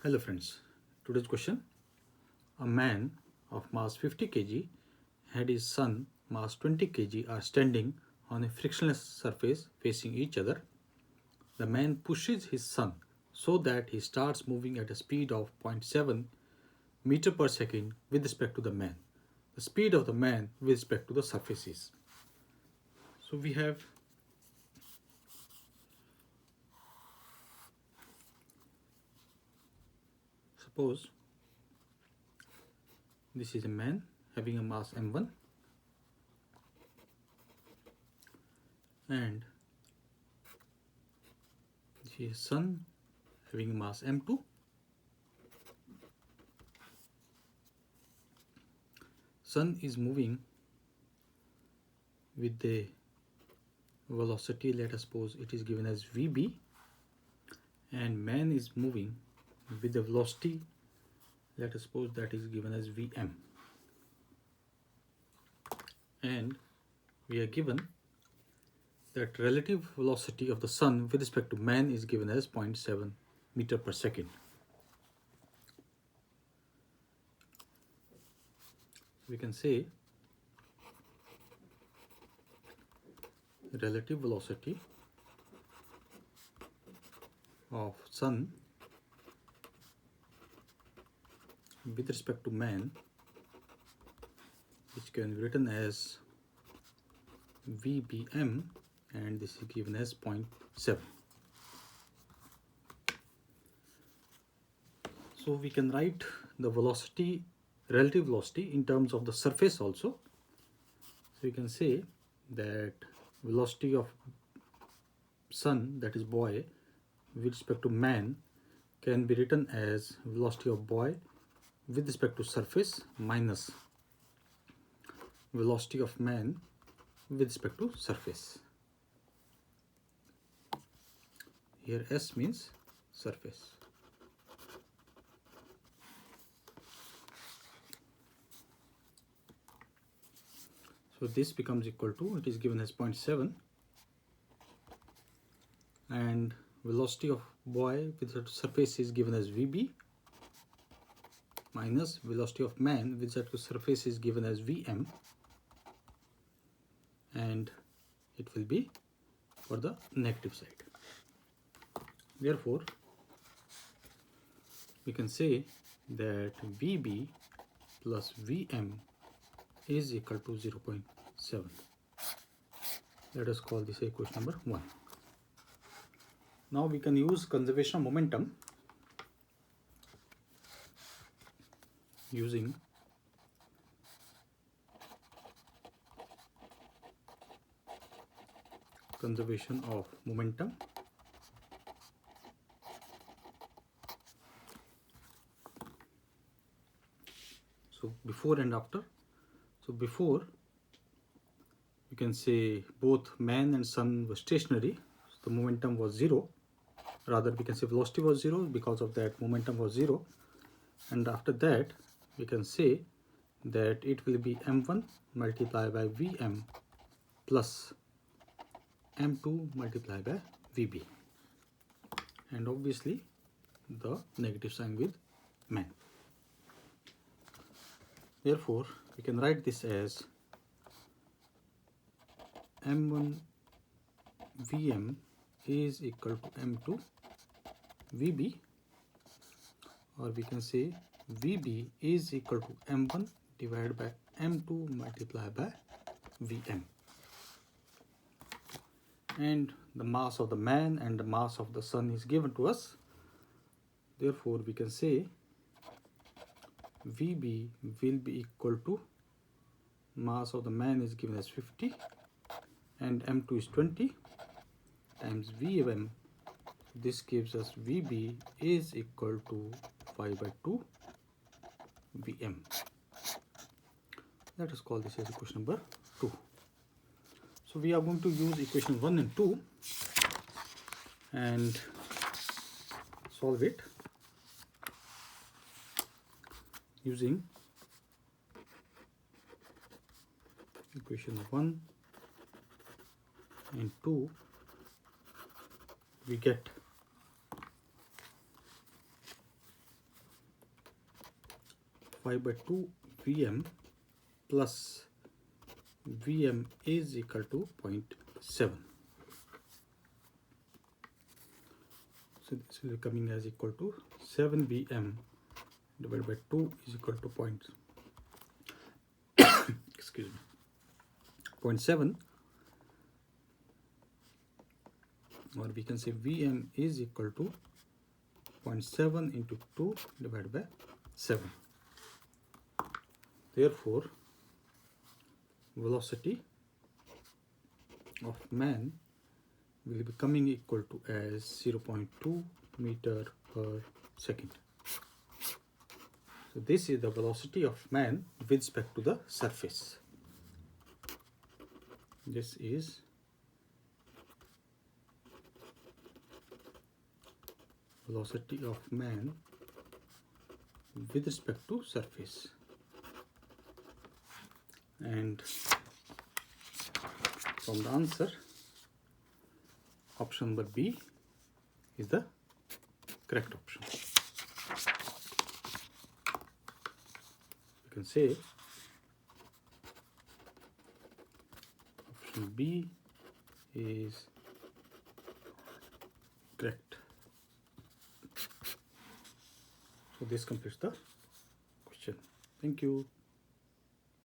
Hello friends, today's question. A man of mass 50 kg and his son mass 20 kg are standing on a frictionless surface facing each other. The man pushes his son so that he starts moving at a speed of 0.7 meter per second with respect to the man. The speed of the man with respect to the surface is. So we have suppose this is a man having a mass m1 and this is son having a mass m2. Sun is moving with the velocity, let us suppose it is given as Vb, and man is moving with the velocity, let us suppose that is given as Vm, and we are given that relative velocity of the sun with respect to man is given as 0.7 meter per second. We can say relative velocity of sun with respect to man, which can be written as Vbm, and this is given as 0.7. So we can write the velocity, relative velocity, in terms of the surface also. So we can say that velocity of son, that is boy, with respect to man can be written as velocity of boy with respect to surface minus velocity of man with respect to surface. Here S means surface. So this becomes equal to, it is given as 0.7, and velocity of boy with respect to surface is given as Vb minus velocity of man with respect to surface is given as Vm, and it will be for the negative side. Therefore, we can say that Vb plus Vm is equal to 0.7. Let us call this equation number 1. Now we can use conservation of momentum using conservation of momentum. So before and after. So before, you can say both man and sun were stationary, so the momentum was 0. Rather, we can say velocity was 0, because of that momentum was 0. And after that, we can say that it will be m1 multiplied by Vm plus m2 multiplied by Vb, and obviously the negative sign with man. Therefore, we can write this as m1 Vm is equal to m2 Vb, or we can say Vb is equal to m1 divided by m2 multiplied by Vm. And the mass of the man and the mass of the sun is given to us. Therefore, we can say Vb will be equal to mass of the man is given as 50 and m2 is 20 times Vm. This gives us Vb is equal to 5 by 2 Vm. Let us call this as equation number 2. So we are going to use equation 1 and 2 and solve it using equation 1 and 2. We get 5 by 2 Vm plus Vm is equal to 0.7. So this will be coming as equal to 7 Vm divided by 2 is equal to excuse me, 0.7, or we can say Vm is equal to 0.7 into 2 divided by 7. Therefore, velocity of man will be coming equal to as 0.2 meter per second. So this is the velocity of man with respect to the surface. This is velocity of man with respect to surface. And from the answer, option number B is the correct option. You can say option B is correct. So this completes the question. Thank you.